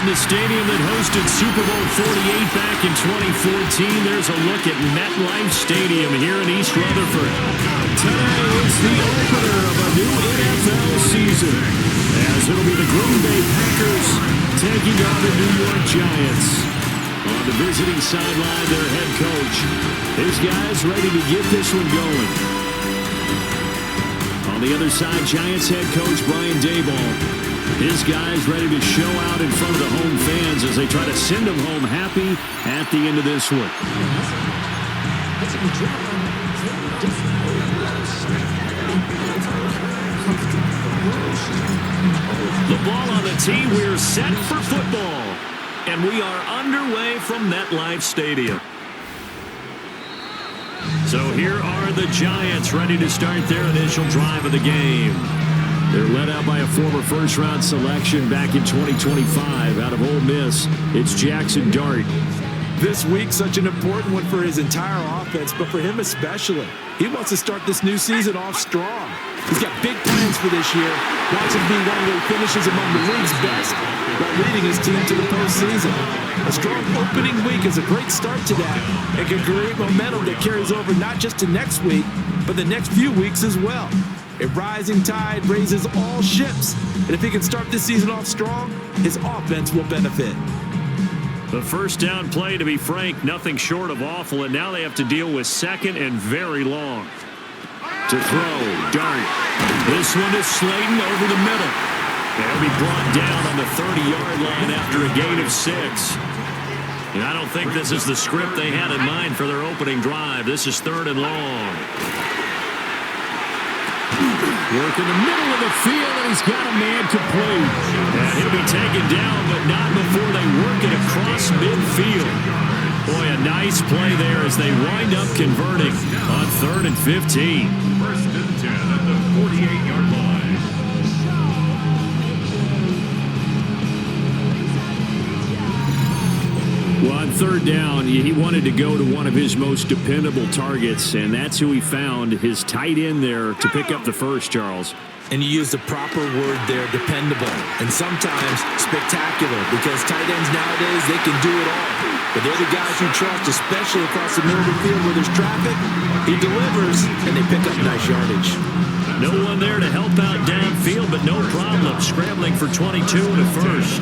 From the stadium that hosted Super Bowl 48 back in 2014, there's a look at MetLife Stadium here in East Rutherford. Today is the opener of a new NFL season, as it'll be the Green Bay Packers taking on the New York Giants. On the visiting sideline, their head coach. His guys ready to get this one going. On the other side, Giants head coach Brian Daboll. His guys ready to show out in front of the home fans as they try to send them home happy at the end of this one. The ball on the tee. We're set for football. And we are underway from MetLife Stadium. So here are the Giants ready to start their initial drive of the game. They're led out by a former first-round selection back in 2025 out of Ole Miss. It's Jackson Dart. This week, such an important one for his entire offense, but for him especially. He wants to start this new season off strong. He's got big plans for this year. Wants to be one where he finishes among the league's best while leading his team to the postseason. A strong opening week is a great start to that and can create momentum that carries over not just to next week, but the next few weeks as well. A rising tide raises all ships, and if he can start this season off strong, his offense will benefit. The first down play, to be frank, nothing short of awful, and now they have to deal with second and very long. To throw, Dart. This one is Slayton over the middle. They'll be brought down on the 30-yard line after a gain of 6. And I don't think this is the script they had in mind for their opening drive. This is 3rd and long. Work in the middle of the field, and he's got a man complete. And he'll be taken down, but not before they work it across midfield. Boy, a nice play there as they wind up converting on 3rd and 15. 1st and 10 at the 48-yard line. Well, on 3rd down, he wanted to go to one of his most dependable targets, and that's who he found, his tight end there to pick up the first, Charles. And you use the proper word there, dependable, and sometimes spectacular, because tight ends nowadays, they can do it all. But they're the guys you trust, especially across the middle of the field where there's traffic. He delivers, and they pick up nice yardage. No one there to help out downfield, but no problem scrambling for 22 to first.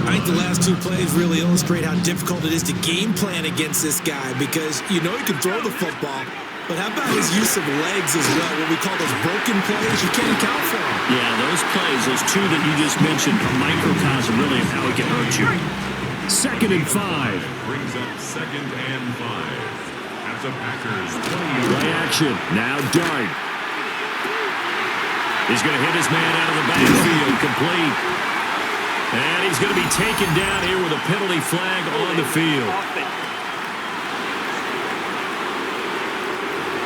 I think the last 2 plays really illustrate how difficult it is to game plan against this guy, because you know he can throw the football, but how about his use of legs as well, what we call those broken plays? You can't account for them. Yeah, those plays, those 2 that you just mentioned, are microcosm really of how he can hurt you. 2nd and 5. Brings up 2nd and 5. At the Packers 20. Play action. Now Dart. He's going to hit his man out of the backfield. Complete. And he's going to be taken down here with a penalty flag on the field.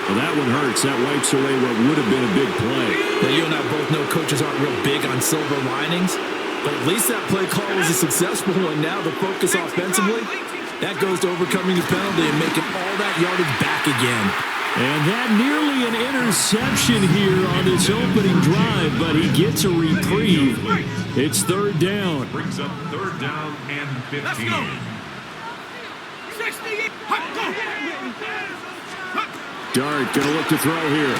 Well, that one hurts. That wipes away what would have been a big play. Now, you and I both know coaches aren't real big on silver linings, but at least that play call was a successful one. Now the focus offensively, that goes to overcoming the penalty and making all that yardage back again. And that nearly an interception here on this opening drive, but he gets a reprieve. It's 3rd down. Brings up 3rd down and 15. Let's go. 68. Dart going to look to throw here.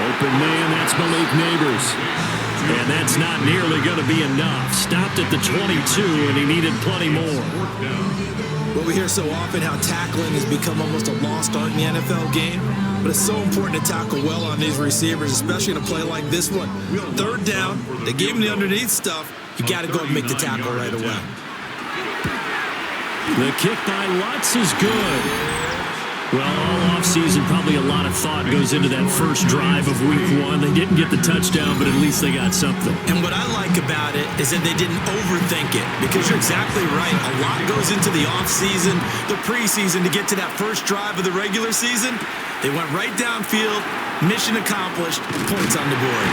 Open man, that's Malik Neighbors. And that's not nearly going to be enough. Stopped at the 22, and he needed plenty more. Well, we hear so often how tackling has become almost a lost art in the NFL game, but it's so important to tackle well on these receivers, especially in a play like this one. 3rd down, they gave him the underneath stuff. You got to go and make the tackle right away. The kick by Lutz is good. Well, all offseason, probably a lot of thought goes into that first drive of week 1. They didn't get the touchdown, but at least they got something. And what I like about it is that they didn't overthink it, because you're exactly right. A lot goes into the offseason, the preseason to get to that first drive of the regular season. They went right downfield, mission accomplished, points on the board.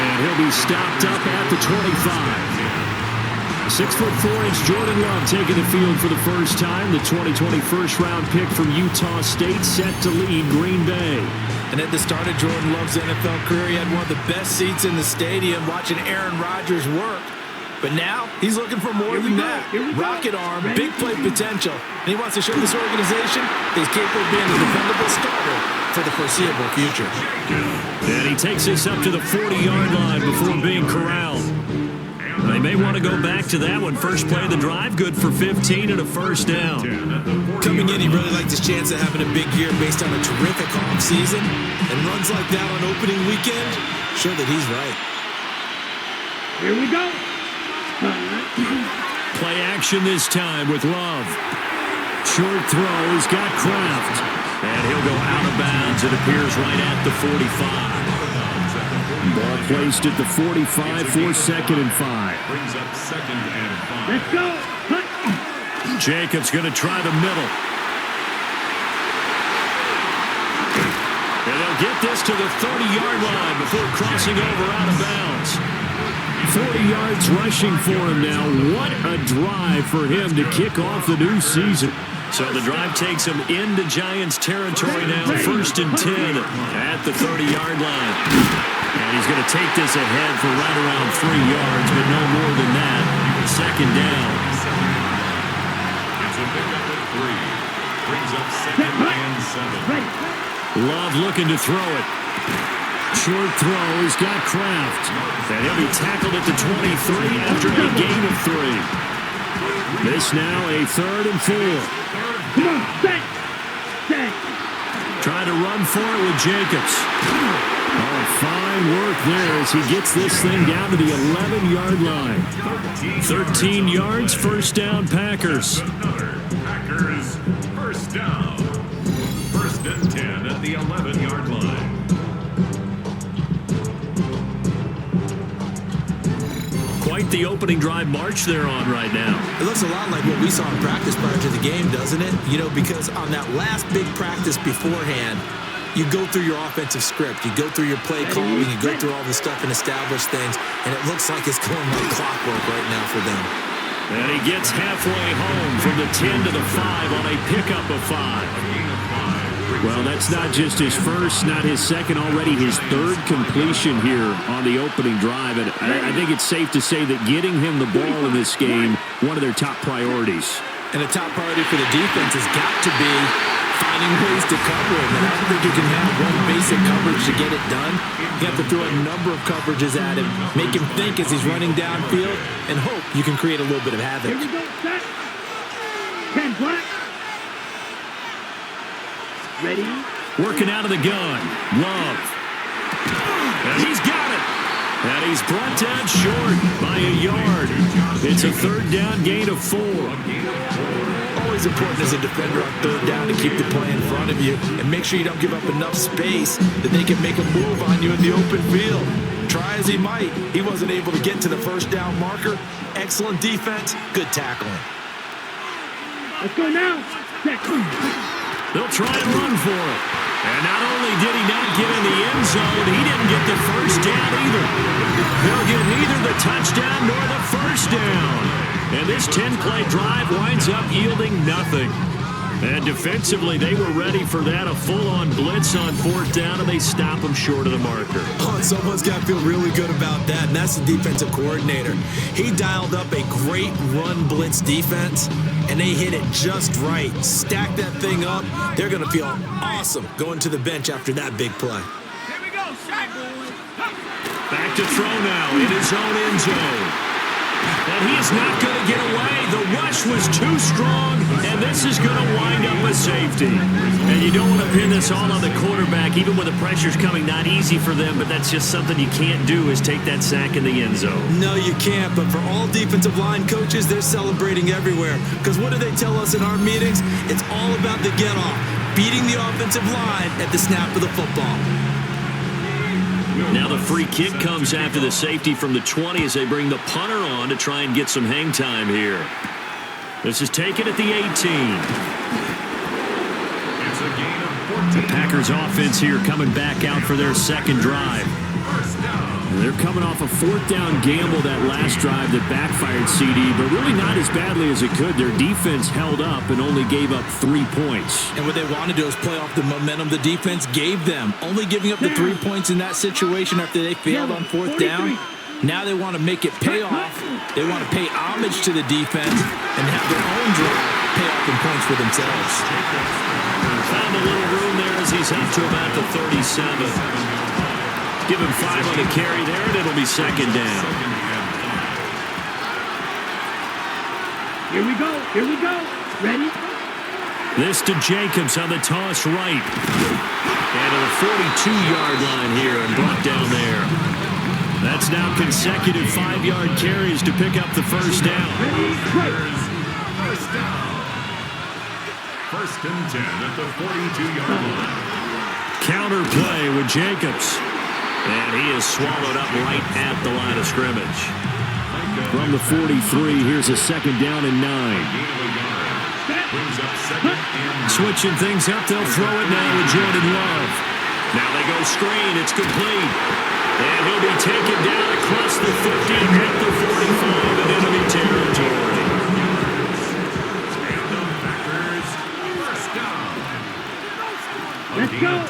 And he'll be stopped up at the 25. 6'4" Jordan Love taking the field for the first time. The 2020 first-round pick from Utah State set to lead Green Bay. And at the start of Jordan Love's NFL career, he had one of the best seats in the stadium watching Aaron Rodgers work. But now he's looking for more than that. Rocket arm, big play potential. And he wants to show this organization that he's capable of being a dependable starter for the foreseeable future. And he takes this up to the 40-yard line before being corralled. They may want to go back to that one. First play of the drive, good for 15 and a first down. Coming in, he really liked his chance of having a big year based on a terrific offseason. And runs like that on opening weekend show that he's right. Here we go. Play action this time with Love. Short throw, he's got Kraft. And he'll go out of bounds. It appears right at the 45. Ball placed at the 45 for 2nd and 5. Brings up 2nd and 5. Let's go. Jacobs going to try the middle. And they'll get this to the 30-yard line before crossing over out of bounds. 40 yards rushing for him now. What a drive for him to kick off the new season. So the drive takes him into Giants territory now. 1st and 10 at the 30-yard line. And he's going to take this ahead for right around 3 yards, but no more than that. 2nd down. It's a pickup of 3. Brings up 2nd and 7. Love looking to throw it. Short throw, he's got Kraft. And he'll be tackled at the 23 after a gain of 3. This now a 3rd and 4. Come on, set. Trying to run for it with Jacobs. Oh, fine work there as he gets this thing down to the 11-yard line. 13 yards, first down, Packers. Packers, first down. 1st and 10 at the 11-yard line. Quite the opening drive march they're on right now. It looks a lot like what we saw in practice prior to the game, doesn't it? You know, because on that last big practice beforehand, you go through your offensive script, you go through your play calling, you go through all the stuff and establish things, and it looks like it's going like clockwork right now for them. And he gets halfway home from the 10 to the 5 on a pickup of 5. Well, that's not just his first, not his second, already his 3rd completion here on the opening drive. And I think it's safe to say that getting him the ball in this game, one of their top priorities. And the top priority for the defense has got to be finding ways to cover him. And I don't think you can have one basic coverage to get it done. You have to throw a number of coverages at him, make him think as he's running downfield, and hope you can create a little bit of havoc. Here we go, set. 10 black. Ready? Working out of the gun. Love. And he's got it. And he's brought down short by a yard. It's a 3rd down gain of 4. Always important as a defender on 3rd down to keep the play in front of you and make sure you don't give up enough space that they can make a move on you in the open field. Try as he might, he wasn't able to get to the 1st down marker. Excellent defense, good tackling. Let's go now. Set. They'll try and run for it. And not only did he not get in the end zone, he didn't get the first down either. They'll get neither the touchdown nor the first down. And this 10-play drive winds up yielding nothing. And defensively, they were ready for that, a full-on blitz on 4th down, and they stop him short of the marker. Oh, someone's got to feel really good about that, and that's the defensive coordinator. He dialed up a great run blitz defense, and they hit it just right. Stack that thing up. They're going to feel awesome going to the bench after that big play. Here we go, shot. Back to throw now in his own end zone. And he is not going to get away. The rush was too strong, and this is going to wind up a safety. And you don't want to pin this all on the quarterback, even when the pressure's coming. Not easy for them, but that's just something you can't do, is take that sack in the end zone. No, you can't, but for all defensive line coaches, they're celebrating everywhere. Because what do they tell us in our meetings? It's all about the get-off, beating the offensive line at the snap of the football. Now the free kick comes after the safety from the 20 as they bring the punter on to try and get some hang time here. This is taken at the 18. It's a gain of 14. The Packers offense here coming back out for their 2nd drive. First down. They're coming off a 4th down gamble that last drive that backfired CD, but really not as badly as it could. Their defense held up and only gave up 3 points. And what they want to do is play off the momentum the defense gave them. Only giving up the 3 points in that situation after they failed on 4th down. Now they want to make it pay off. They want to pay homage to the defense and have their own drive pay off in points for themselves. Found a little room there as he's up to about the 37. Give him 5 on the carry there, and it'll be second down. Here we go. Here we go. Ready? This to Jacobs on the toss right. And to the 42-yard line here and brought down there. That's now consecutive 5-yard carries to pick up the first down. First down. First and 10 at the 42-yard line. Counter play with Jacobs. And he is swallowed up right at the line of scrimmage. From the 43, here's a second down and 9. Switching things up, they'll throw it now to Jordan Love. Now they go screen, it's complete. And he'll be taken down across the 50 at the 45 in enemy territory. And the Packers, first down. Let's go.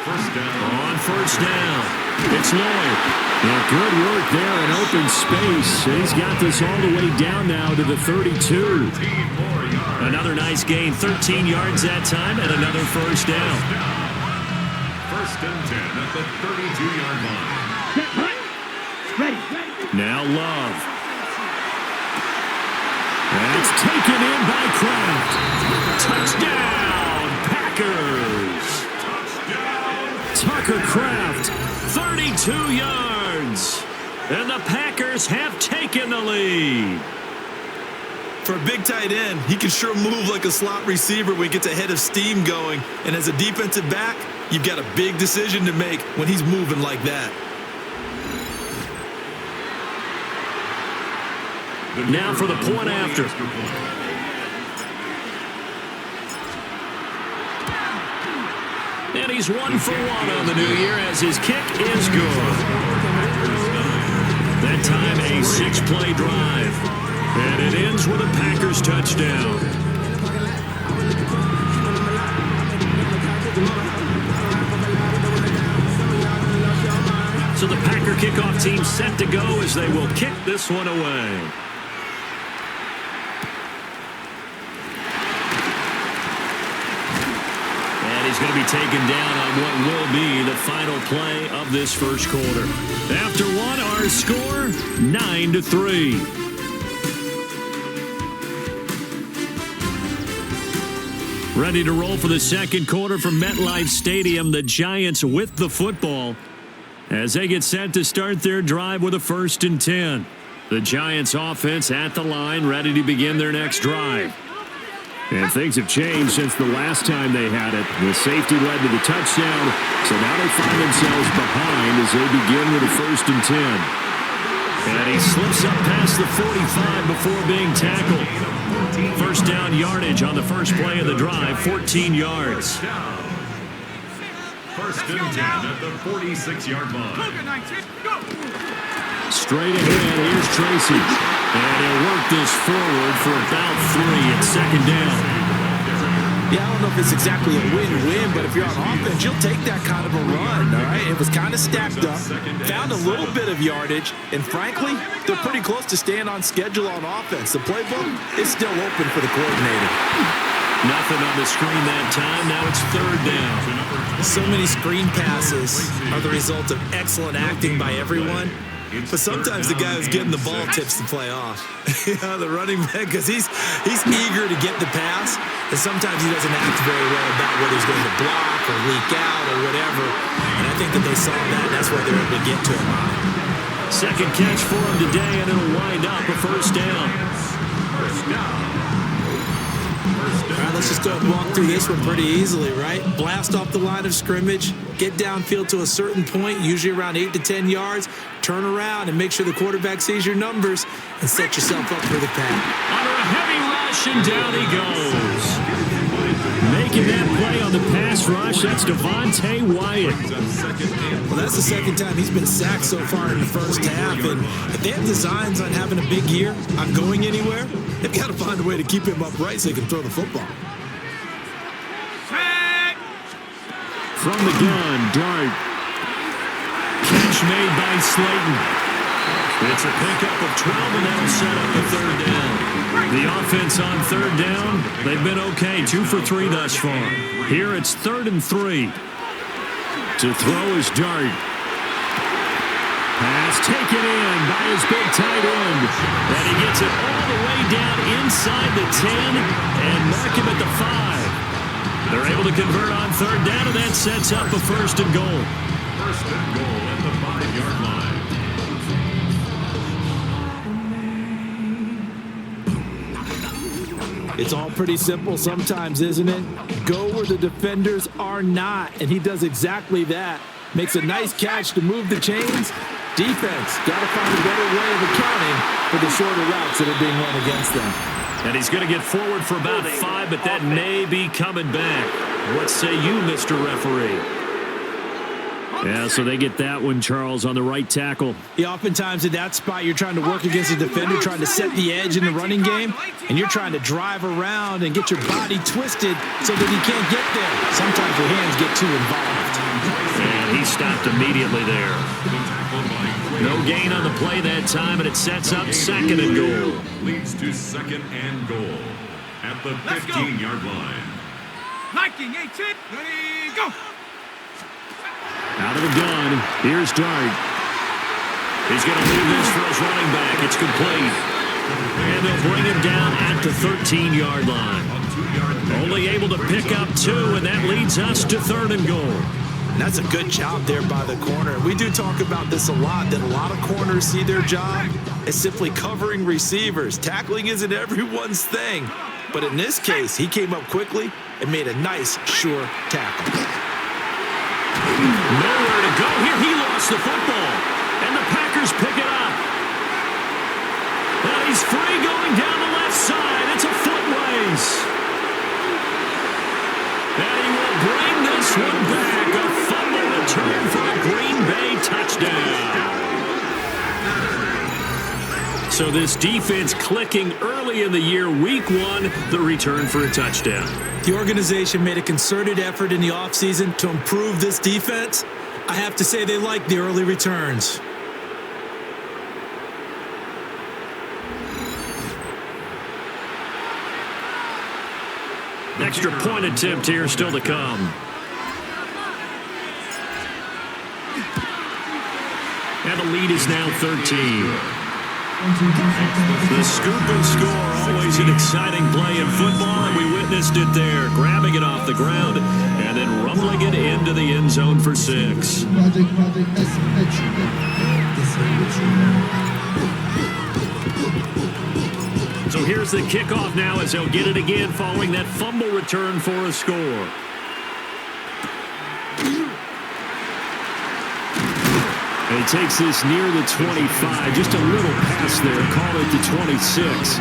First down. On first down, it's Lloyd. Now good work there in open space. He's got this all the way down now to the 32. Another nice gain, 13 yards that time, and another first down. First and 10 at the 32-yard line. Ready. Now Love. And it's taken in by Kraft. Touchdown, Packers. Tucker Kraft, 32 yards. And the Packers have taken the lead. For a big tight end, he can sure move like a slot receiver when he gets a head of steam going. And as a defensive back, you've got a big decision to make when he's moving like that. Now for the point after. And he's 1 for 1 on the new year as his kick is good. That time a 6-play drive. And it ends with a Packers touchdown. So the Packer kickoff team set to go as they will kick this one away. And he's going to be taken down on what will be the final play of this first quarter. After one, our score, 9-3. Ready to roll for the second quarter from MetLife Stadium. The Giants with the football as they get set to start their drive with a 1st and 10. The Giants offense at the line, ready to begin their next drive. And things have changed since the last time they had it. The safety led to the touchdown, so now they find themselves behind as they begin with a 1st and 10. And he slips up past the 45 before being tackled. First down yardage on the first play of the drive, 14 yards. First and 10 at the 46-yard line. Straight ahead, here's Tracy. And he'll work this forward for about 3 at second down. Yeah, I don't know if it's exactly a win-win, but if you're on offense, you'll take that kind of a run, all right? It was kind of stacked up, found a little bit of yardage, and frankly, they're pretty close to staying on schedule on offense. The playbook is still open for the coordinator. Nothing on the screen that time. Now it's 3rd down. So many screen passes are the result of excellent acting by everyone. But sometimes the guy who's getting the ball tips the play off. The running back, because he's eager to get the pass, and sometimes he doesn't act very well about whether he's going to block or leak out or whatever. And I think that they saw that, and that's why they're able to get to him on it. Second catch for him today, and it'll wind up a 1st down. All right, let's just go and walk through this one pretty easily, right? Blast off the line of scrimmage, get downfield to a certain point, usually around 8 to 10 yards, turn around and make sure the quarterback sees your numbers and set yourself up for the pass. Under a heavy rush, and down he goes. Making that play on the pass rush, that's Devontae Wyatt. Well, that's the second time he's been sacked so far in the first half, and if they have designs on having a big year, on going anywhere, they've got to find a way to keep him upright so he can throw the football. From the gun, Dart. Catch catch made by Slayton. It's a pickup of 12, and that'll set up a third down. The offense on third down, they've been okay, 2 for 3 thus far. Here it's 3rd and 3. To throw is Dart. Pass taken in by his big tight end. And he gets it all the way down inside the 10 and mark him at the 5. They're able to convert on third down, and that sets up a 1st and goal. 1st and goal at the 5-yard line. It's all pretty simple sometimes, isn't it? Go where the defenders are not, and he does exactly that. Makes a nice catch to move the chains. Defense got to find a better way of accounting for the shorter routes that are being run against them. And he's going to get forward for about 5, but that may be coming back. What say you, Mr. Referee? Yeah, so they get that one, Charles, on the right tackle. Yeah, oftentimes in that spot, you're trying to work against a defender, trying to set the edge in the running game, and you're trying to drive around and get your body twisted so that he can't get there. Sometimes your hands get too involved. And he stopped immediately there. No gain on the play that time, and it sets up 2nd and goal. Leads to 2nd and goal at the 15-yard line. Liking 18, ready, go! Out of the gun, here's Dart. He's going to leave this for his running back. It's complete. And they'll bring him down at the 13-yard line. Only able to pick up 2, and that leads us to 3rd and goal. And that's a good job there by the corner. We do talk about this a lot, that a lot of corners see their job as simply covering receivers. Tackling isn't everyone's thing. But in this case, he came up quickly and made a nice, sure tackle. Nowhere to go here. He lost the football. And the Packers pick it up. Now he's free going down the left side. It's a foot race. And he will bring this one back. A fumble return for a Green Bay touchdown. So this defense clicking early in the year. Week 1, the return for a touchdown. The organization made a concerted effort in the offseason to improve this defense. I have to say they like the early returns. Extra point attempt here still to come. And the lead is now 13. The scoop and score, always an exciting play in football, and we witnessed it there, grabbing it off the ground and then rumbling it into the end zone for 6. So here's the kickoff now as they'll get it again following that fumble return for a score. And he takes this near the 25, just a little pass there, call it the 26.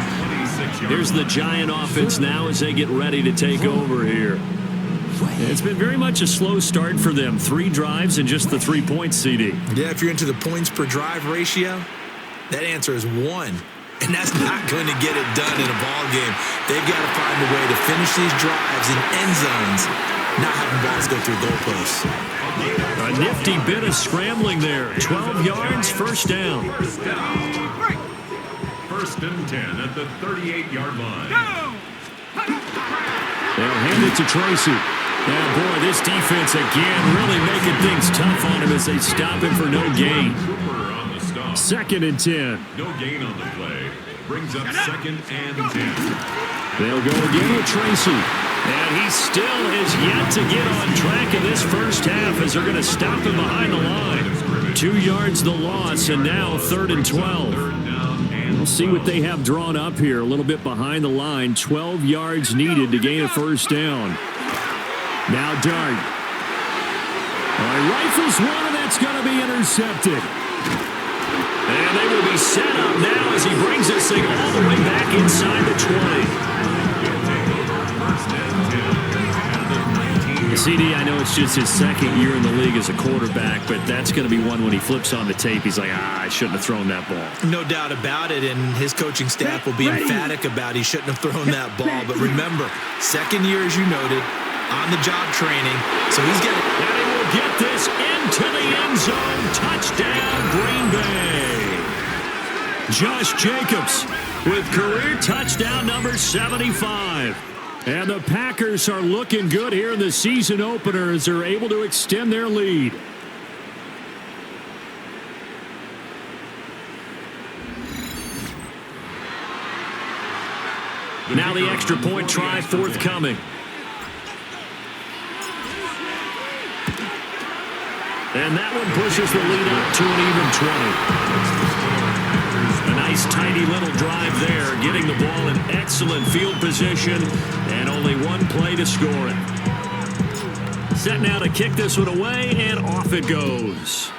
Here's the Giant offense now as they get ready to take over here. And it's been very much a slow start for them. 3 drives and just the 3 points, CD. Yeah, if you're into the points per drive ratio, that answer is 1. And that's not going to get it done in a ball game. They've got to find a way to finish these drives in end zones, not having balls go through goalposts. A nifty bit of scrambling there. 12 yards, 1st down. 1st and 10 at the 38-yard line. They'll hand it to Tracy. Now, boy, this defense again really making things tough on him as they stop him for no gain. 2nd and 10. No gain on the play. Brings up 2nd and 10. They'll go again with Tracy. And he still is yet to get on track in this first half as they're going to stop him behind the line. 2 yards the loss, and now 3rd and 12. We'll see what they have drawn up here. A little bit behind the line. 12 yards needed to gain a 1st down. Now Dart. Rifles one, and that's going to be intercepted. And they will be set up now as he brings this thing all the way back inside the 20. CD, I know it's just his 2nd year in the league as a quarterback, but that's going to be one when he flips on the tape. He's like, I shouldn't have thrown that ball. No doubt about it, and his coaching staff will be emphatic about he shouldn't have thrown that ball. But remember, 2nd year, as you noted, on-the-job training, so he's got to... And he will get this into the end zone. Touchdown, Green Bay. Josh Jacobs with career touchdown number 75. And the Packers are looking good here in the season opener as they're able to extend their lead. Now the extra point try forthcoming. And that one pushes the lead up to an even 20. A nice tidy little drive there, getting the ball in excellent field position, and only one play to score it. Set now to kick this one away, and off it goes.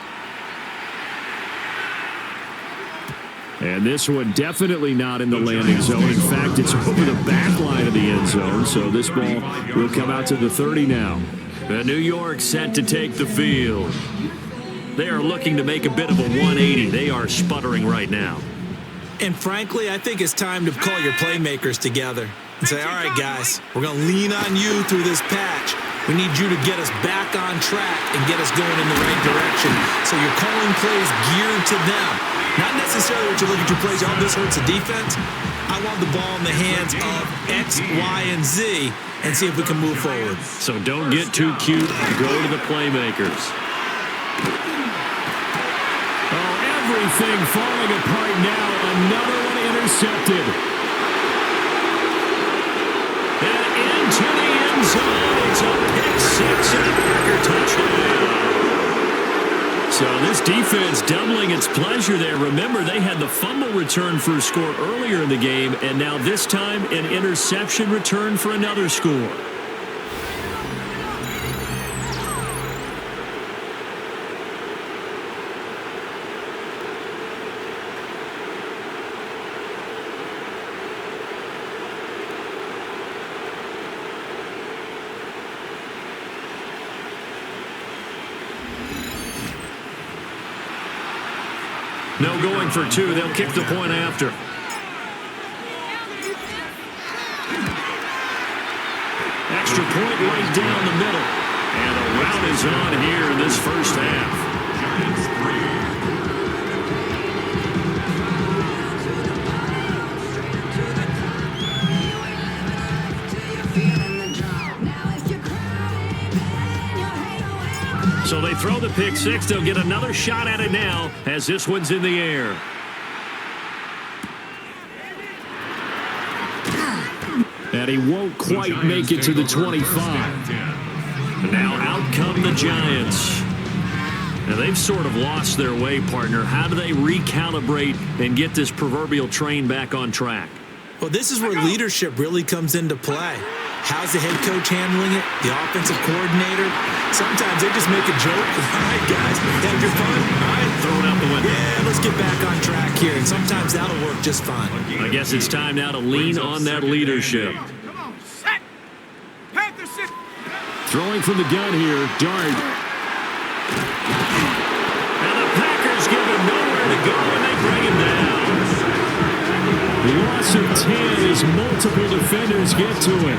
And this one definitely not in the landing zone. In fact, it's over the back line of the end zone, so this ball will come out to the 30 now. The New York set to take the field. They are looking to make a bit of a 180. They are sputtering right now. And frankly, I think it's time to call your playmakers together and say, all right, guys, we're going to lean on you through this patch. We need you to get us back on track and get us going in the right direction. So you're calling plays geared to them. Not necessarily what you look at your plays, oh, this hurts the defense. I want the ball in the hands of X, Y, and Z and see if we can move forward. So don't get too cute. Go to the playmakers. Oh, everything falling apart now. Another one intercepted. And into the end zone. It's a pick six and a Packer touchdown. So this defense doubling its pleasure there. Remember, they had the fumble return for a score earlier in the game, and now this time an interception return for another score. No going for two. They'll kick the point after. Extra point right down the middle. And a rout is on here in this first half. Giants 3. So they throw the pick six. They'll get another shot at it now as this one's in the air. And he won't quite make it to the 25. Now out come the Giants. Now they've sort of lost their way, partner. How do they recalibrate and get this proverbial train back on track? Well, this is where leadership really comes into play. How's the head coach handling it? The offensive coordinator? Sometimes they just make a joke. All right, guys, have your fun. All right, Throw it out the window. yeah, let's get back on track here. And sometimes that'll work just fine. I guess it's time now to lean on that leadership. Come on, set. Panther sit. Throwing from the gun here, Dart. And the Packers give him nowhere to go, and they bring him down. Loss of 10 as multiple defenders get to it.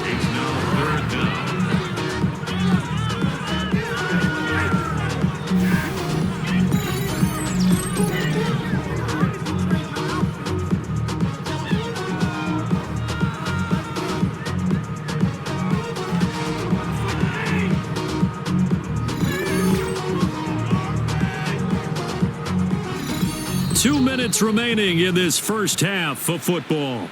It's now 3rd down. 2 minutes remaining in this first half of football.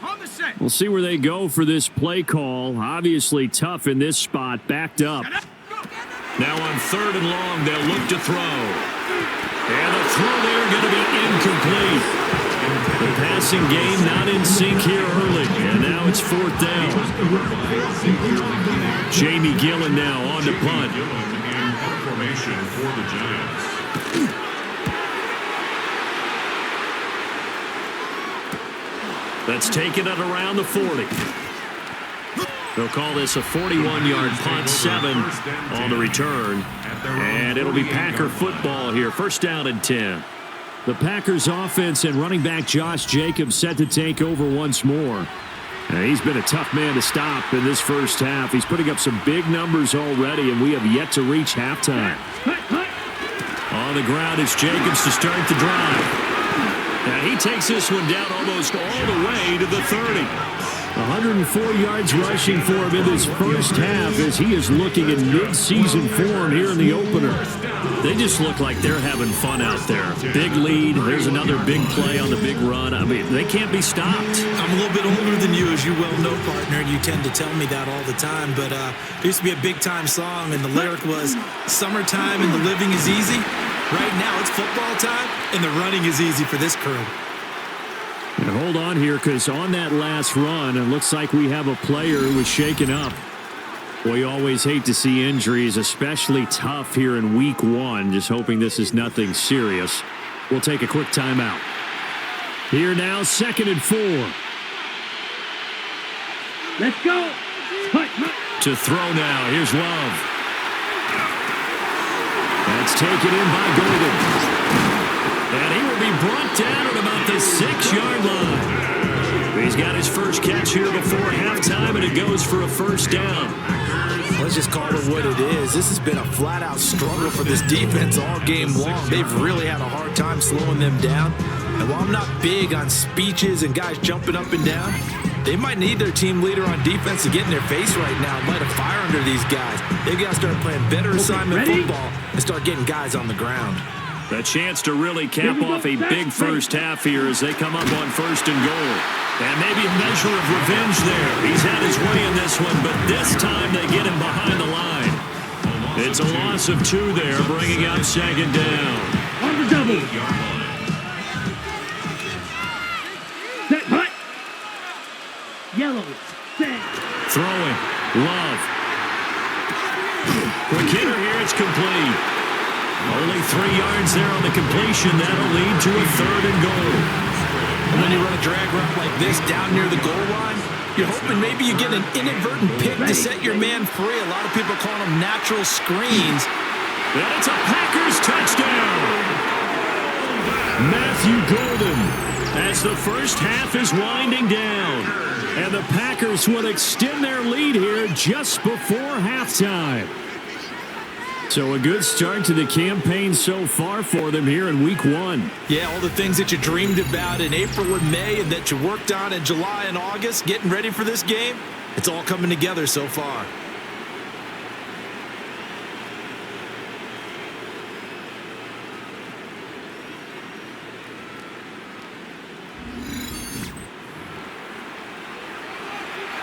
On the set. We'll see where they go for this play call. Obviously tough in this spot, backed up. Now on 3rd and long, they'll look to throw. And the throw there going to be incomplete. The passing game not in sync here early. And now it's 4th down. Jamie Gillen now on the punt. Formation for the Giants. That's taken at around the 40. They'll call this a 41-yard punt, 7 on the return. And it'll be Packer football here. 1st down and 10. The Packers offense and running back Josh Jacobs set to take over once more. He's been a tough man to stop in this first half. He's putting up some big numbers already, and we have yet to reach halftime. On the ground, it's Jacobs to start the drive. And he takes this one down almost all the way to the 30. 104 yards rushing for him in this first half as he is looking in mid-season form here in the opener. They just look like they're having fun out there. Big lead. There's another big play on the big run. I mean, they can't be stopped. I'm a little bit older than you, as you well know, partner, and you tend to tell me that all the time. But there used to be a big-time song, and the lyric was, "Summertime and the living is easy." Right now, it's football time, and the running is easy for this crew. And hold on here, because on that last run, it looks like we have a player who was shaken up. Well, you always hate to see injuries, especially tough here in week 1. Just hoping this is nothing serious. We'll take a quick timeout. Here now, 2nd and 4. Let's go. To throw now. Here's Love. That's taken in by Golden. And he will be brought down at about the 6-yard line. He's got his first catch here before halftime, and it goes for a first down. Let's just call it what it is. This has been a flat-out struggle for this defense all game long. They've really had a hard time slowing them down. And while I'm not big on speeches and guys jumping up and down, they might need their team leader on defense to get in their face right now and light a fire under these guys. They've got to start playing better assignment football and start getting guys on the ground. A chance to really cap off a big first half here as they come up on 1st and goal. And maybe a measure of revenge there. He's had his way in this one, but this time they get him behind the line. It's a loss of 2 there, bringing up 2nd down. On the double. Set, hut. Yellow. Set. Throwing. Love. Quick hitter here. It's complete. Only 3 yards there on the completion. That'll lead to a 3rd and goal. And when you run a drag route like this down near the goal line, you're hoping maybe you get an inadvertent pick to set your man free. A lot of people call them natural screens. And it's a Packers touchdown. Matthew Golden as the first half is winding down. And the Packers will extend their lead here just before halftime. So a good start to the campaign so far for them here in week 1. Yeah, all the things that you dreamed about in April and May and that you worked on in July and August, getting ready for this game, it's all coming together so far.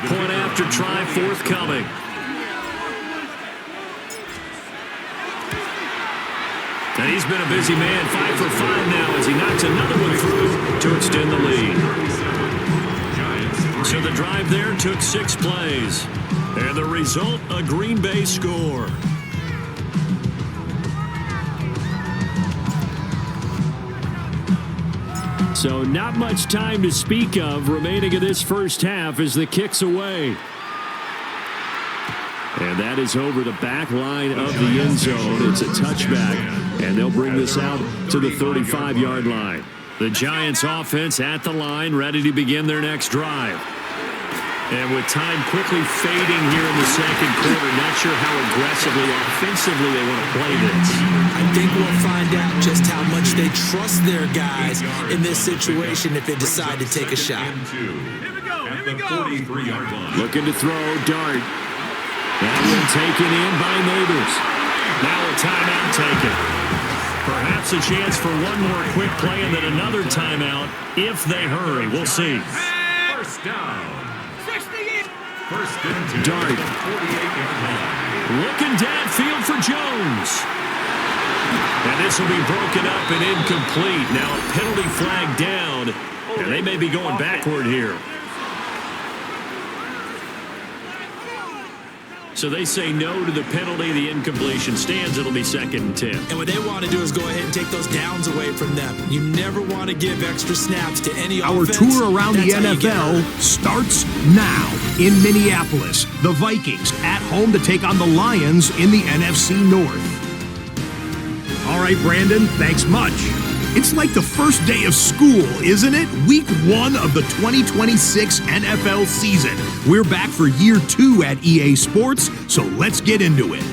Point after try forthcoming. And he's been a busy man, 5 for 5 now as he knocks another one through to extend the lead. So the drive there took 6 plays. And the result, a Green Bay score. So not much time to speak of remaining in this first half as the kick's away. And that is over the back line of the end zone. It's a touchback, and they'll bring this out to the 35-yard line. The Giants offense at the line, ready to begin their next drive. And with time quickly fading here in the second quarter, not sure how aggressively, offensively they want to play this. I think we'll find out just how much they trust their guys in this situation if they decide to take a shot. Here we go. At the 43-yard line. Looking to throw, dart. That one taken in by Neighbors. Now a timeout taken. Perhaps a chance for one more quick play and then another timeout if they hurry. We'll see. First down. First and 2. Dart. 48-yard line. Looking downfield for Jones. And this will be broken up and incomplete. Now a penalty flag down. And they may be going backward here. So they say no to the penalty. The incompletion stands. It'll be 2nd and 10. And what they want to do is go ahead and take those downs away from them. You never want to give extra snaps to any Our offense. tour around the NFL starts now in Minneapolis. The Vikings at home to take on the Lions in the NFC North. All right, Brandon, thanks much. It's like the first day of school, isn't it? Week 1 of the 2026 NFL season. We're back for year 2 at EA Sports, so let's get into it.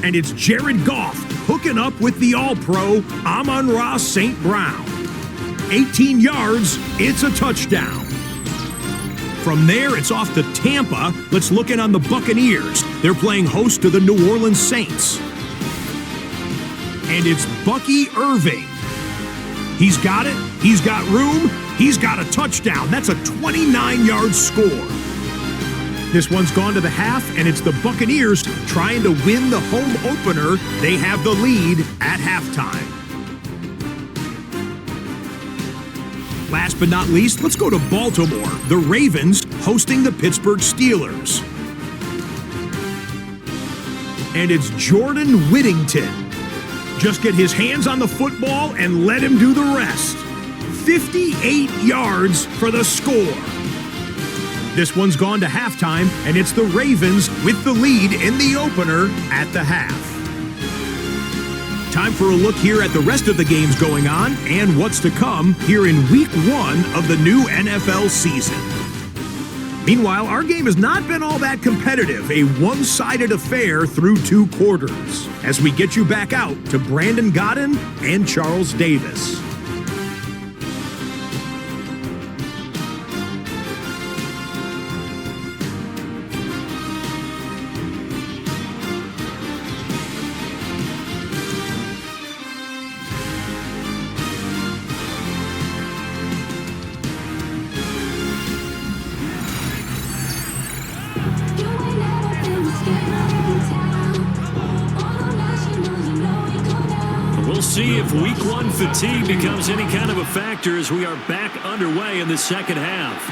And it's Jared Goff hooking up with the All-Pro Amon-Ra St. Brown. 18 yards, it's a touchdown. From there, it's off to Tampa. Let's look in on the Buccaneers. They're playing host to the New Orleans Saints. And it's Bucky Irving. He's got it. He's got room. He's got a touchdown. That's a 29-yard score. This one's gone to the half, and it's the Buccaneers trying to win the home opener. They have the lead at halftime. Last but not least, let's go to Baltimore. The Ravens hosting the Pittsburgh Steelers. And it's Jordan Whittington. Just get his hands on the football and let him do the rest. 58 yards for the score. This one's gone to halftime, and it's the Ravens with the lead in the opener at the half. Time for a look here at the rest of the games going on and what's to come here in Week 1 of the new NFL season. Meanwhile, our game has not been all that competitive, a one-sided affair through 2 quarters, as we get you back out to Brandon Godden and Charles Davis. We'll see if Week 1 fatigue becomes any kind of a factor as we are back underway in the second half.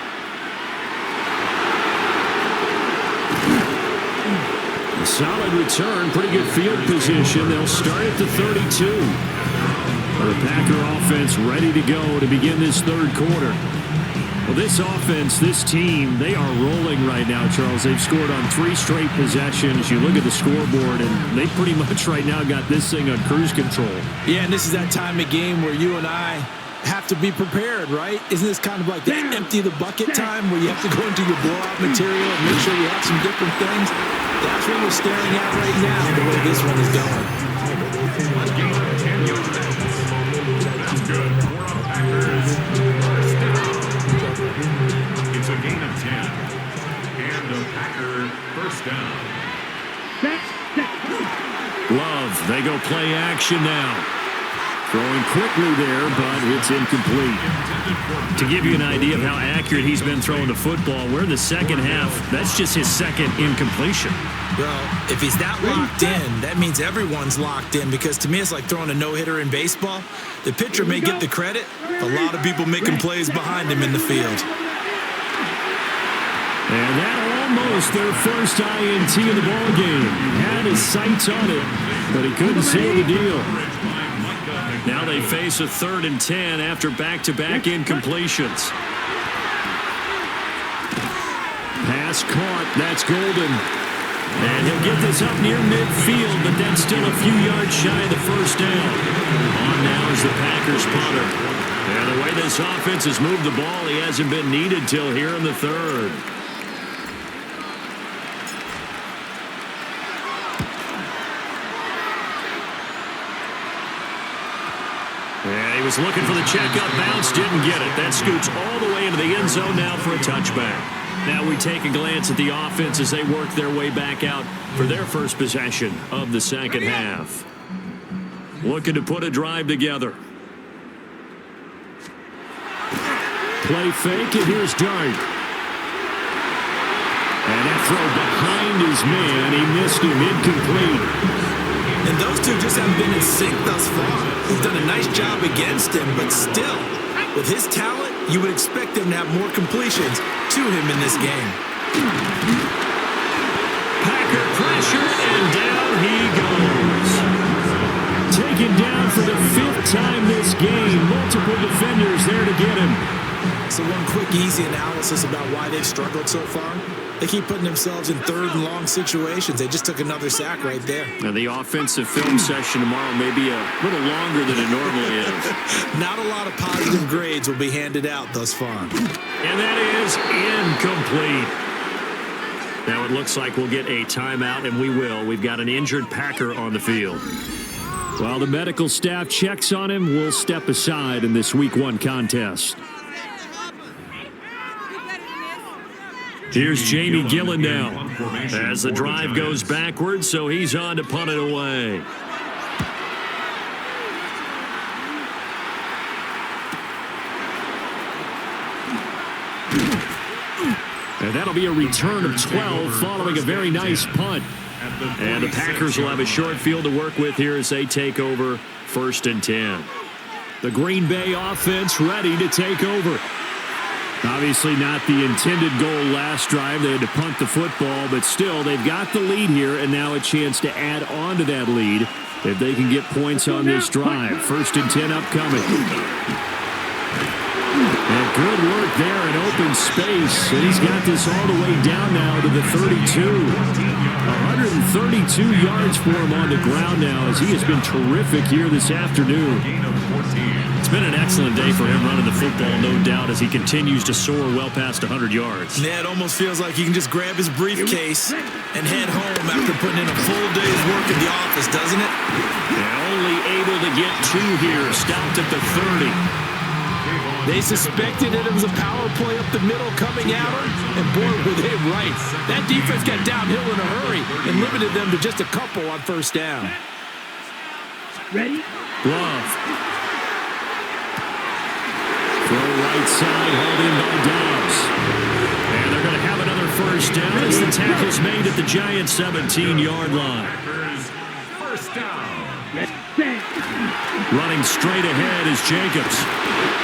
A solid return, pretty good field position. They'll start at the 32. The Packer offense ready to go to begin this third quarter. Well, this offense, this team, they are rolling right now, Charles. They've scored on 3 straight possessions. You look at the scoreboard, and they pretty much right now got this thing on cruise control. Yeah, and this is that time of game where you and I have to be prepared, right? Isn't this kind of like that empty the bucket time where you have to go into your blowout material and make sure you have some different things? That's what we're staring at right now, the way this one is going. Let's go. 10 yards. That's good. For the Packers. First down. It's a gain of 10. And the Packer first down. Love, they go play action now. Throwing quickly there, but it's incomplete. To give you an idea of how accurate he's been throwing the football, we're in the second half. That's just his second incompletion. Well, if he's that locked in, that means everyone's locked in, because to me it's like throwing a no-hitter in baseball. The pitcher may get the credit, a lot of people making plays behind him in the field. And that almost their first INT in the ballgame. Had his sights on it, but he couldn't seal the deal. Now they face a 3rd and 10 after back-to-back incompletions. Pass caught. That's Golden. And he'll get this up near midfield, but that's still a few yards shy of the first down. On now is the Packers punter. And the way this offense has moved the ball, he hasn't been needed till here in the 3rd. Yeah, he was looking for the checkup bounce, didn't get it. That scoots all the way into the end zone now for a touchback. Now we take a glance at the offense as they work their way back out for their first possession of the second half. Looking to put a drive together. Play fake, and here's Dart. And that throw behind his man, he missed him, incomplete. And those two just haven't been in sync thus far. He's done a nice job against him, but still, with his talent, you would expect him to have more completions to him in this game. Packer pressure, and down he goes. Taken down for the 5th time this game. Multiple defenders there to get him. So one quick, easy analysis about why they've struggled so far. They keep putting themselves in third and long situations. They just took another sack right there. Now, the offensive film session tomorrow may be a little longer than it normally is. Not a lot of positive grades will be handed out thus far. And that is incomplete. Now it looks like we'll get a timeout, and we will. We've got an injured Packer on the field. While the medical staff checks on him, we'll step aside in this Week 1 contest. Here's Jamie Gillen now as the drive goes backwards, so he's on to punt it away. And that'll be a return of 12 following a very nice punt. And the Packers will have a short field to work with here as they take over 1st and 10. The Green Bay offense ready to take over. Obviously not the intended goal last drive. They had to punt the football, but still they've got the lead here and now a chance to add on to that lead if they can get points on this drive. 1st and 10 upcoming. And good work there in open space. And he's got this all the way down now to the 32. 132 yards for him on the ground now as he has been terrific here this afternoon. It's been an excellent day for him running the football, no doubt, as he continues to soar well past 100 yards. Yeah, it almost feels like he can just grab his briefcase and head home after putting in a full day's work in the office, doesn't it? And only able to get 2 here, stopped at the 30. They suspected it was a power play up the middle coming at him, and boy, were they right. That defense got downhill in a hurry and limited them to just a couple on 1st down. Ready? Love. Throw right side, hauled in by Dobbs. And they're going to have another 1st down as the tackle's made at the Giants' 17-yard line. First down. Running straight ahead is Jacobs.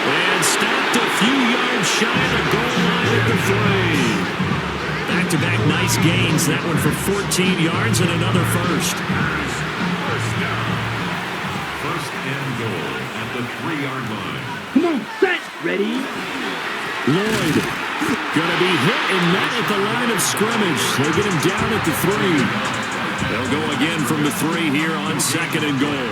And stopped a few yards shy of the goal line at the 3. Back-to-back nice gains. That one for 14 yards and another 1st. First down. 1st and goal at the 3-yard line. Come on, set. Ready? Lloyd gonna be hit and met at the line of scrimmage. They get him down at the 3. They'll go again from the 3 here on 2nd and goal.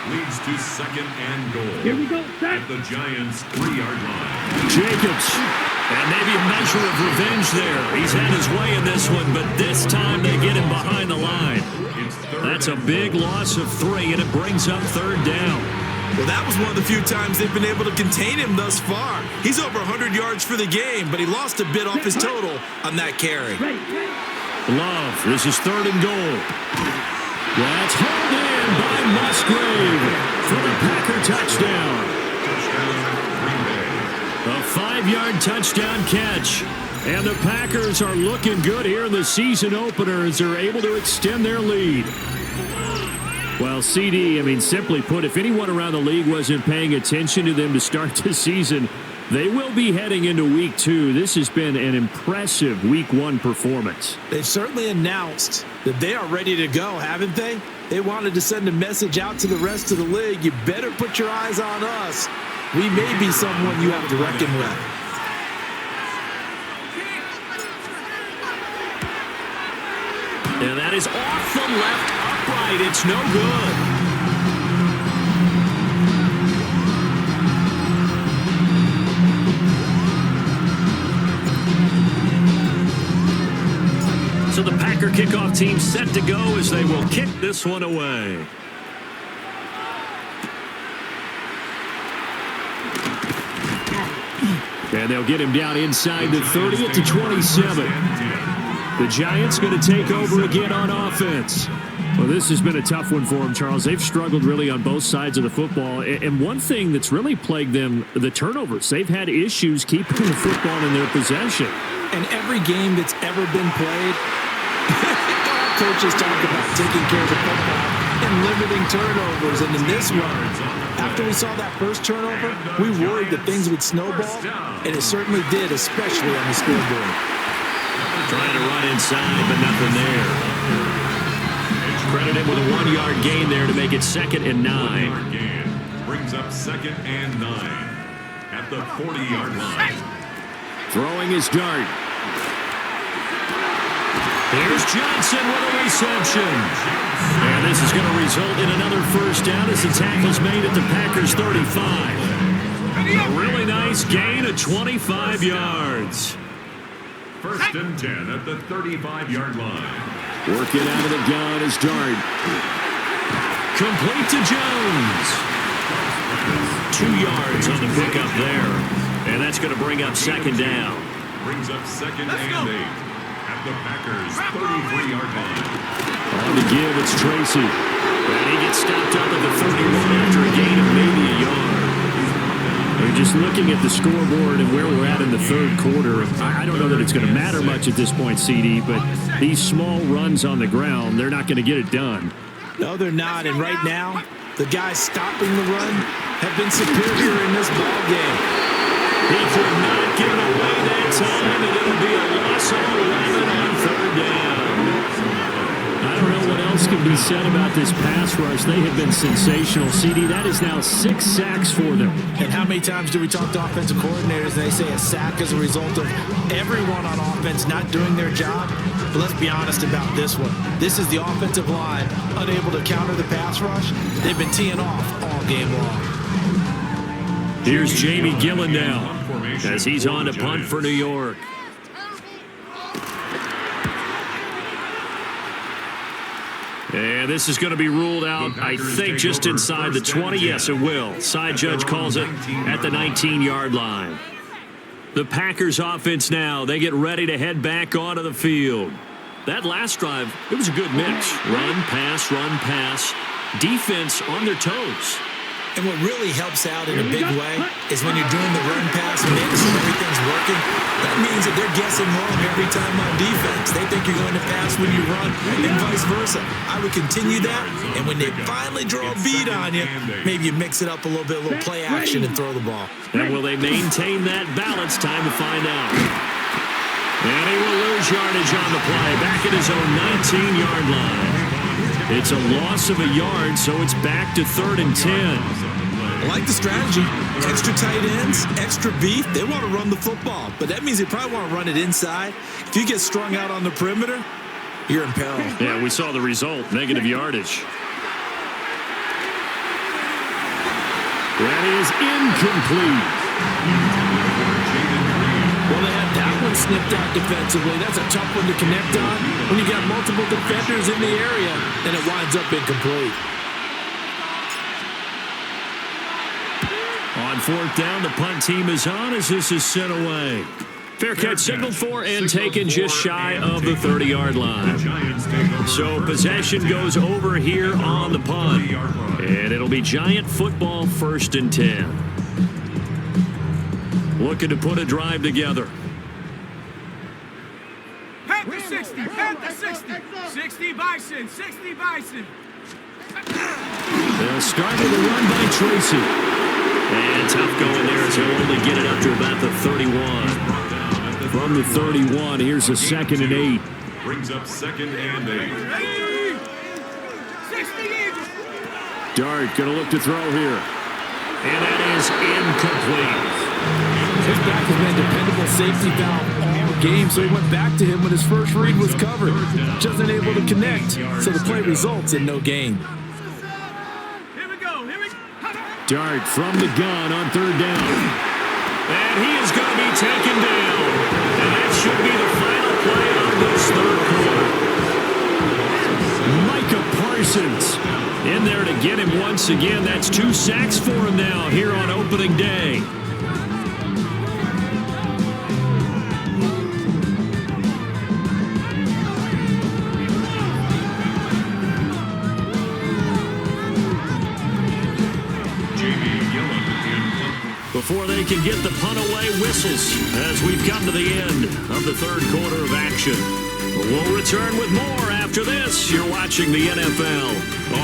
Leads to 2nd and goal. Here we go, set. At the Giants' 3-yard line. Jacobs. And maybe a measure of revenge there. He's had his way in this one, but this time they get him behind the line. That's a big loss of 3, and it brings up 3rd down. Well, that was one of the few times they've been able to contain him thus far. He's over 100 yards for the game, but he lost a bit off his total on that carry. Love, this is 3rd and goal. That's hauled in by Musgrave for the Packer touchdown. A 5-yard touchdown catch. And the Packers are looking good here in the season opener as they're able to extend their lead. Well, CD, simply put, if anyone around the league wasn't paying attention to them to start the season, they will be heading into Week 2. This has been an impressive Week 1 performance. They've certainly announced that they are ready to go, haven't they? They wanted to send a message out to the rest of the league. You better put your eyes on us. We may be someone you have to reckon with. And that is off the left upright. It's no good. So the Packer kickoff team set to go as they will kick this one away. And they'll get him down inside the 30 at the 27. The Giants going to take over again on offense. Well, this has been a tough one for them, Charles. They've struggled really on both sides of the football. And one thing that's really plagued them, the turnovers. They've had issues keeping the football in their possession. And every game that's ever been played, coaches talk about taking care of the football and limiting turnovers. And in this one, after we saw that first turnover, we worried that things would snowball, and it certainly did, especially on the scoreboard. Trying to run inside, but nothing there. Credit him with a 1-yard gain there to make it 2nd and 9. Gain brings up 2nd and 9 at the 40-yard line. Throwing his dart. Here's Johnson with a reception. And this is going to result in another first down as the tackle's made at the Packers' 35. A really nice gain of 25 yards. First and 10 at the 35-yard line. Working out of the gun is Dart. Complete to Jones. 2 yards on the pickup there. And that's going to bring up second down. Brings up second and 8. At the Packers' 33-yard line. On the give, it's Tracy. And he gets stopped up at the 31 after a gain of maybe a yard. We're just looking at the scoreboard and where we're at in the third quarter. I don't know that it's going to matter much at this point, CD, but these small runs on the ground, they're not going to get it done. No, they're not. And right now, the guys stopping the run have been superior in this ball game. He could not get it away that time, and it'll be a loss of 11 on third down. I don't know what else can be said about this pass rush. They have been sensational. CD, that is now 6 sacks for them. And how many times do we talk to offensive coordinators and they say a sack is a result of everyone on offense not doing their job? But let's be honest about this one. This is the offensive line unable to counter the pass rush. They've been teeing off all game long. Here's Jamie Gillen now as he's on to punt for New York. And this is going to be ruled out, I think, just inside the 20. Yes, it will. Side judge calls it at the 19-yard line. The Packers offense now, they get ready to head back onto the field. That last drive, it was a good mix. Run, pass, defense on their toes. And what really helps out in a big way is when you're doing the run-pass mix and everything's working, that means that they're guessing wrong every time on defense. They think you're going to pass when you run and vice versa. I would continue that, and when they finally draw a beat on you, maybe you mix it up a little bit, a little play action, and throw the ball. And will they maintain that balance? Time to find out. And he will lose yardage on the play, back at his own 19-yard line. It's a loss of a yard, so it's back to 3rd and 10. I like the strategy. Extra tight ends, extra beef. They want to run the football, but that means they probably want to run it inside. If you get strung out on the perimeter, you're in peril. Yeah, we saw the result, negative yardage. That is incomplete. Well, they had that one snipped out defensively. That's a tough one to connect on when you got multiple defenders in the area, and it winds up incomplete. On 4th down, the punt team is on as this is sent away. Fair catch signaled for and taken just shy of the 30-yard line. So possession goes over here on the punt, and it'll be Giant football 1st and 10. Looking to put a drive together. Panther 60, Panther 60, 60 Bison, 60 Bison. They'll start with a run by Tracy. And tough going there as he'll only get it up to about the 31. From the 31, here's a 2nd and 8. Brings up 2nd and 8. 60 Eagles. Dart going to look to throw here. And that is incomplete. His back has been a dependable safety valve all game, so he went back to him when his first read was covered. Just unable to connect, so the play results in no gain. Here we go. Dart from the gun on 3rd down. And he is going to be taken down. And that should be the final play of this 3rd quarter. Micah Parsons in there to get him once again. That's 2 sacks for him now here on opening day. Before they can get the punt away, whistles as we've come to the end of the 3rd quarter of action. We'll return with more after this. You're watching the NFL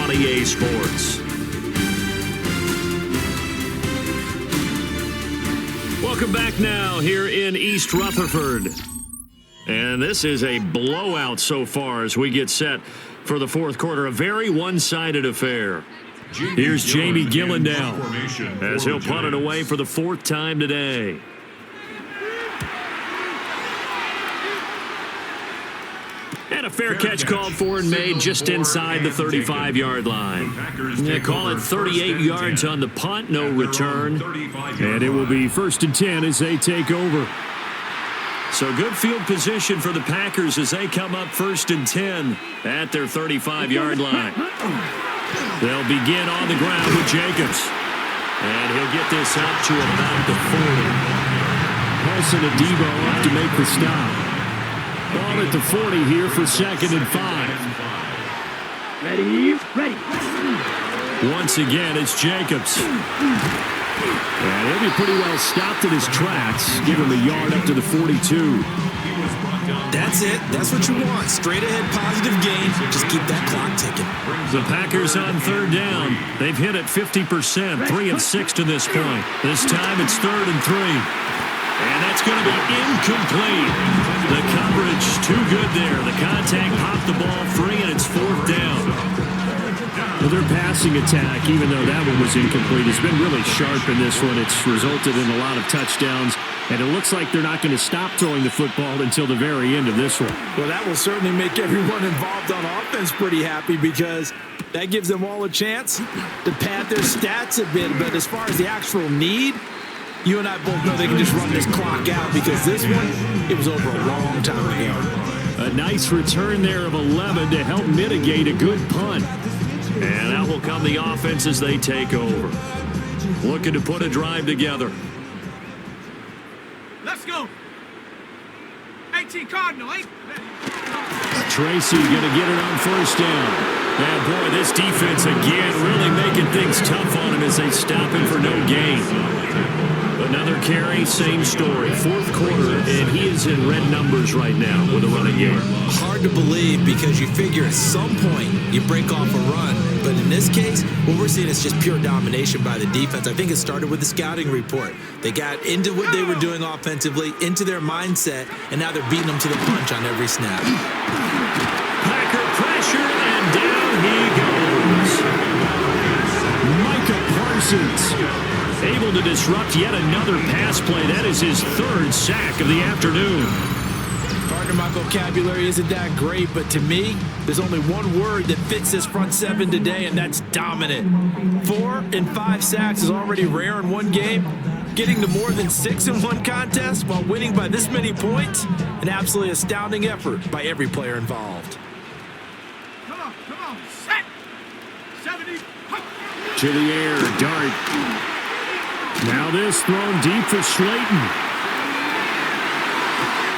on EA Sports. Welcome back now here in East Rutherford. And this is a blowout so far as we get set for the 4th quarter. A very one-sided affair. Here's Jamie Gillen now as he'll punt it away for the 4th time today. And a fair catch called for and made just inside the 35-yard line. They call it 38 yards on the punt, no return. And it will be 1st and 10 as they take over. So good field position for the Packers as they come up 1st and 10 at their 35-yard line. They'll begin on the ground with Jacobs. And he'll get this up to about the 40. Paulson and Debo up to make the stop. Ball at the 40 here for 2nd and 5. Ready. Once again, it's Jacobs. And he'll be pretty well stopped in his tracks. Give him a yard up to the 42. That's it. That's what you want. Straight ahead positive gain. Just keep that clock ticking. The Packers on 3rd down. They've hit it 50%, 3 of 6 to this point. This time it's 3rd and 3. And that's going to be incomplete. The coverage too good there. The contact popped the ball free, and it's 4th down. Well, their passing attack, even though that one was incomplete, has been really sharp in this one. It's resulted in a lot of touchdowns, and it looks like they're not going to stop throwing the football until the very end of this one. Well, that will certainly make everyone involved on offense pretty happy because that gives them all a chance to pad their stats a bit. But as far as the actual need, you and I both know they can just run this clock out because this one, it was over a long time ago. A nice return there of 11 to help mitigate a good punt. And out will come the offense as they take over. Looking to put a drive together. Let's go. 18 Cardinal, 8. Tracy going to get it on 1st down. And boy, this defense again really making things tough on him as they stop him for no gain. Another carry, same story. 4th quarter, and he is in red numbers right now with a running game. Hard to believe because you figure at some point you break off a run. But in this case, what we're seeing is just pure domination by the defense. I think it started with the scouting report. They got into what they were doing offensively, into their mindset, and now they're beating them to the punch on every snap. Packer pressure, and down he goes. Micah Parsons able to disrupt yet another pass play. That is his 3rd sack of the afternoon. Partner, my vocabulary isn't that great, but to me, there's only one word that fits this front 7 today, and that's dominant. 4 and 5 sacks is already rare in one game. Getting to more than 6 in one contest while winning by this many points, an absolutely astounding effort by every player involved. Come on. Set. 70. to the air, dart. Now this thrown deep for Slayton.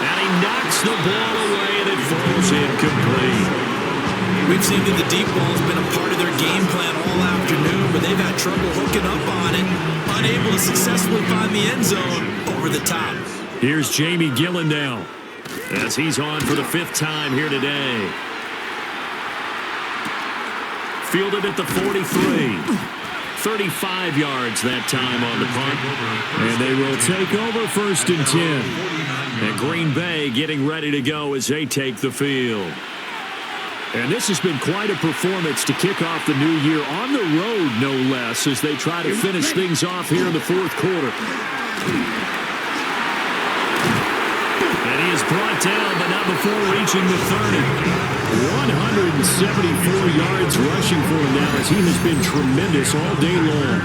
And he knocks the ball away, and it falls incomplete. We've seen that the deep ball has been a part of their game plan all afternoon, but they've had trouble hooking up on it, unable to successfully find the end zone over the top. Here's Jamie Gillandale as he's on for the 5th time here today. Fielded at the 43. 35 yards that time on the punt. And they will take over 1st and 10. And Green Bay getting ready to go as they take the field. And this has been quite a performance to kick off the new year on the road, no less, as they try to finish things off here in the 4th quarter. And he is brought down, but not before reaching the 30. 174 yards rushing for him now, as he has been tremendous all day long.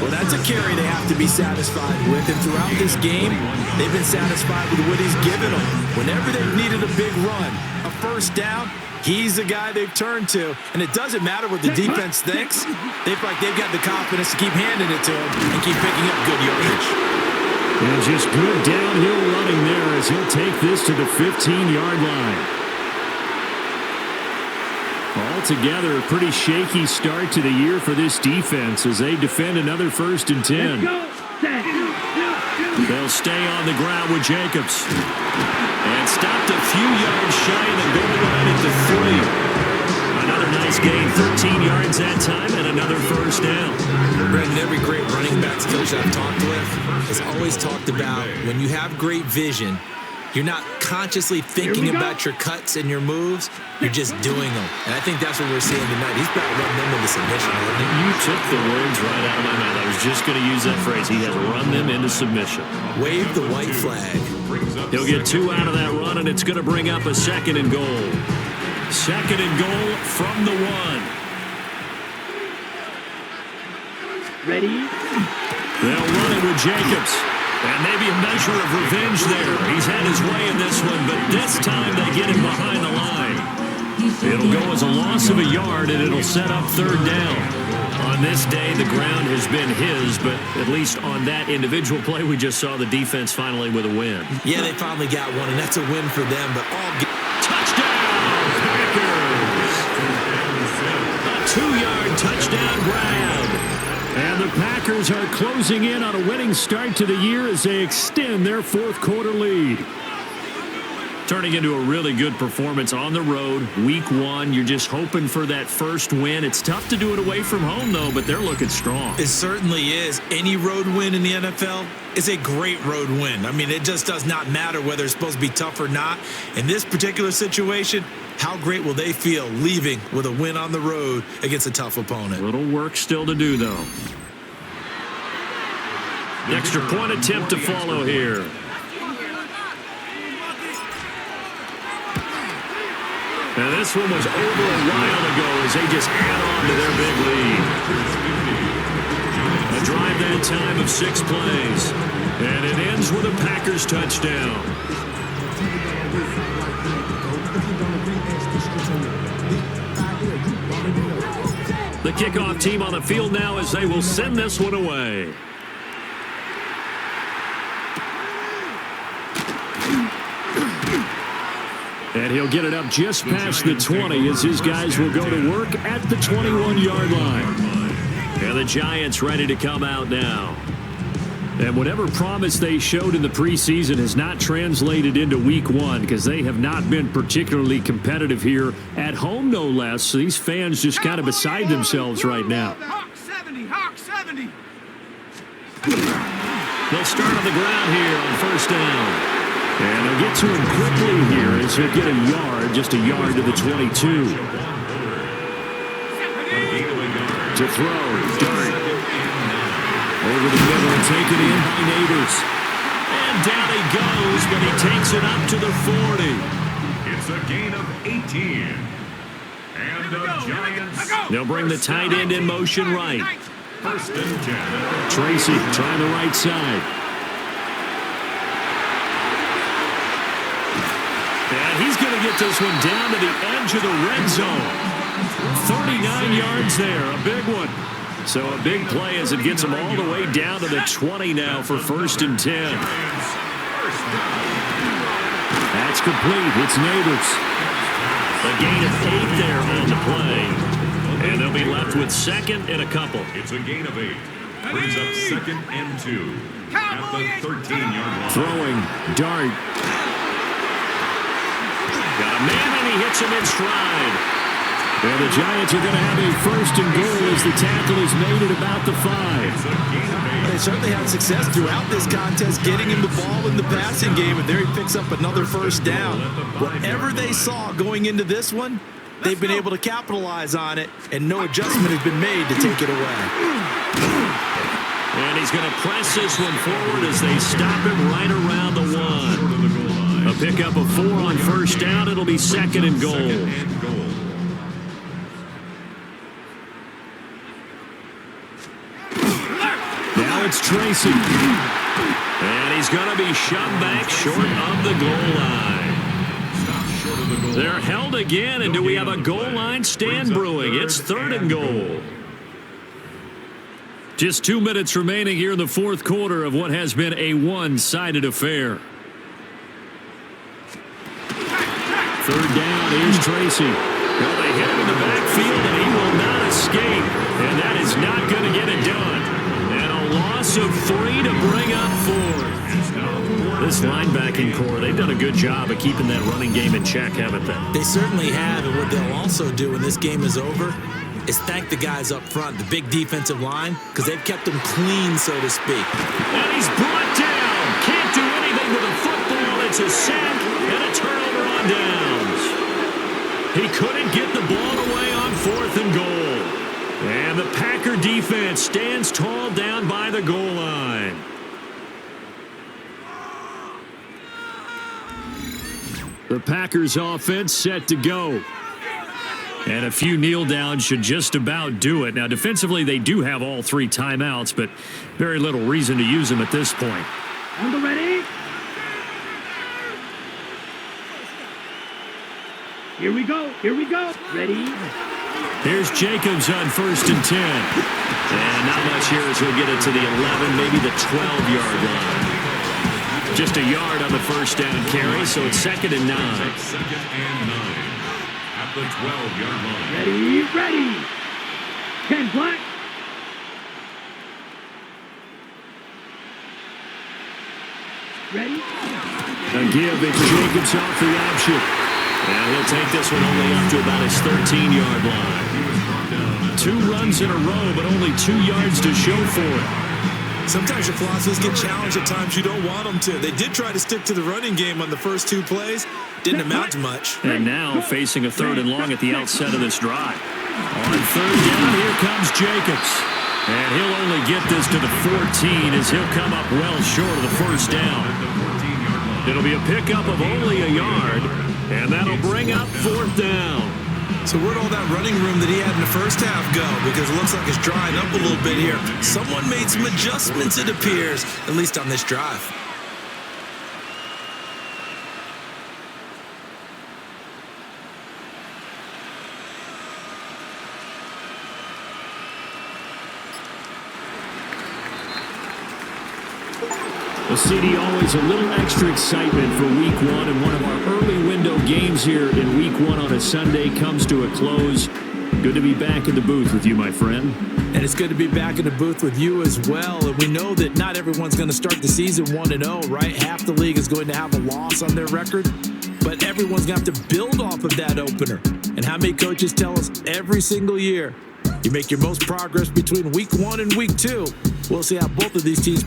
Well, that's a carry they have to be satisfied with, and throughout this game, they've been satisfied with what he's given them. Whenever they've needed a big run, a 1st down, he's the guy they've turned to, and it doesn't matter what the defense thinks. They feel like they've got the confidence to keep handing it to him and keep picking up good yardage. And just good downhill running there as he'll take this to the 15-yard line. Altogether, a pretty shaky start to the year for this defense as they defend another 1st and 10. They'll stay on the ground with Jacobs. And stopped a few yards shy of the goal line at the 3. Another nice gain, 13 yards that time, and another 1st down. Brandon, every great running backs coach I've talked with has always talked about when you have great vision, you're not consciously thinking about your cuts and your moves. You're just doing them. And I think that's what we're seeing tonight. He's about to run them into submission, hasn't he? You took the words right out of my mouth. I was just going to use that phrase. He has run them into submission. Wave the white flag. He'll get 2 out of that run, and it's going to bring up a 2nd and goal. Second and goal from the 1. Ready? They'll run it with Jacobs. And maybe a measure of revenge there. He's had his way in this one, but this time they get him behind the line. It'll go as a loss of a yard, and it'll set up third down. On this day, the ground has been his, but at least on that individual play, we just saw the defense finally with a win. Yeah, they finally got one, and that's a win for them. But touchdown, Packers! A 2-yard touchdown grab. And the Packers are closing in on a winning start to the year as they extend their fourth quarter lead. Turning into a really good performance on the road, week 1. You're just hoping for that first win. It's tough to do it away from home, though, but they're looking strong. It certainly is. Any road win in the NFL is a great road win. I mean, it just does not matter whether it's supposed to be tough or not. In this particular situation, how great will they feel leaving with a win on the road against a tough opponent? Little work still to do, though. Extra point attempt to follow here. And this one was over a while ago as they just add on to their big lead. A drive that time of 6 plays. And it ends with a Packers touchdown. The kickoff team on the field now as they will send this one away. And he'll get it up just past the 20 as his guys will go to work at the 21-yard line. And the Giants ready to come out now. And whatever promise they showed in the preseason has not translated into week 1 because they have not been particularly competitive here at home, no less. So these fans just kind of beside themselves right now. Hawk 70, Hawk 70. They'll start on the ground here on first down. And they'll get to him quickly here as he'll get a yard, just a yard to the 22. To throw, Dart. Over the middle and taken in by Neighbors. And down he goes, but he takes it up to the 40. It's a gain of 18. And the Giants. They'll bring the tight end in motion right. First and 10. Tracy trying the right side. And he's going to get this one down to the edge of the red zone. 39 yards there, a big one. So a big play as it gets them all the way down to the 20 now for first and 10. That's complete. It's Neighbors. A gain of 8 there on the play. And they'll be left with second and a couple. It's a gain of 8. Brings up second and 2 at the 13-yard line. Throwing, Dart. Got a man and he hits him in stride. And the Giants are going to have a first and goal as the tackle is made at about the 5. They certainly had success throughout this contest getting him the ball in the passing game, and there he picks up another first down. Whatever they saw going into this one, they've been able to capitalize on it, and no adjustment has been made to take it away. And he's going to press this one forward as they stop him right around the 1. A pickup of 4 on first down. It'll be second and goal. Now it's Tracy. And he's going to be shoved back short of the goal line. They're held again, and do we have a goal line stand brewing? It's third and goal. Just 2 minutes remaining here in the fourth quarter of what has been a one-sided affair. Third down, here's Tracy. Well, they hit him in the backfield, and he will not escape. And that is not going to get it done. And a loss of 3 to bring up 4. This linebacking core, they've done a good job of keeping that running game in check, haven't they? They certainly have, and what they'll also do when this game is over is thank the guys up front, the big defensive line, because they've kept them clean, so to speak. And he's brought down. Can't do anything with a football. It's a sack and a turnover on downs. He couldn't get the ball away on fourth and goal. And the Packer defense stands tall down by the goal line. The Packers offense set to go. And a few kneel downs should just about do it. Now, defensively, they do have all 3 timeouts, but very little reason to use them at this point. On the ready. Here we go. Here we go. Ready. Here's Jacobs on 1st and 10. And not much here as he'll get it to the 11, maybe the 12-yard line. Just a yard on the first down carry, so it's 2nd and 9. 2nd and 9 at the 12-yard line. Ready. Ready. 10 black. Ready. A give, it's Jacobs off the option. And he'll take this one only up to about his 13-yard line. 2 runs in a row, but only 2 yards to show for it. Sometimes your philosophies get challenged at times you don't want them to. They did try to stick to the running game on the first 2 plays. Didn't amount to much. And now facing a 3rd and long at the outset of this drive. On 3rd down, here comes Jacobs. And he'll only get this to the 14 as he'll come up well short of the first down. It'll be a pickup of only a yard, and that'll bring up 4th down. So where'd all that running room that he had in the first half go? Because it looks like it's drying up a little bit here. Someone made some adjustments, it appears, at least on this drive. Well, CD, always a little extra excitement for Week 1, and one of our early window games here in Week 1 on a Sunday comes to a close. Good to be back in the booth with you, my friend. And it's good to be back in the booth with you as well. And we know that not everyone's going to start the season 1-0, right? Half the league is going to have a loss on their record, but everyone's going to have to build off of that opener. And how many coaches tell us every single year, you make your most progress between Week 1 and Week 2. We'll see how both of these teams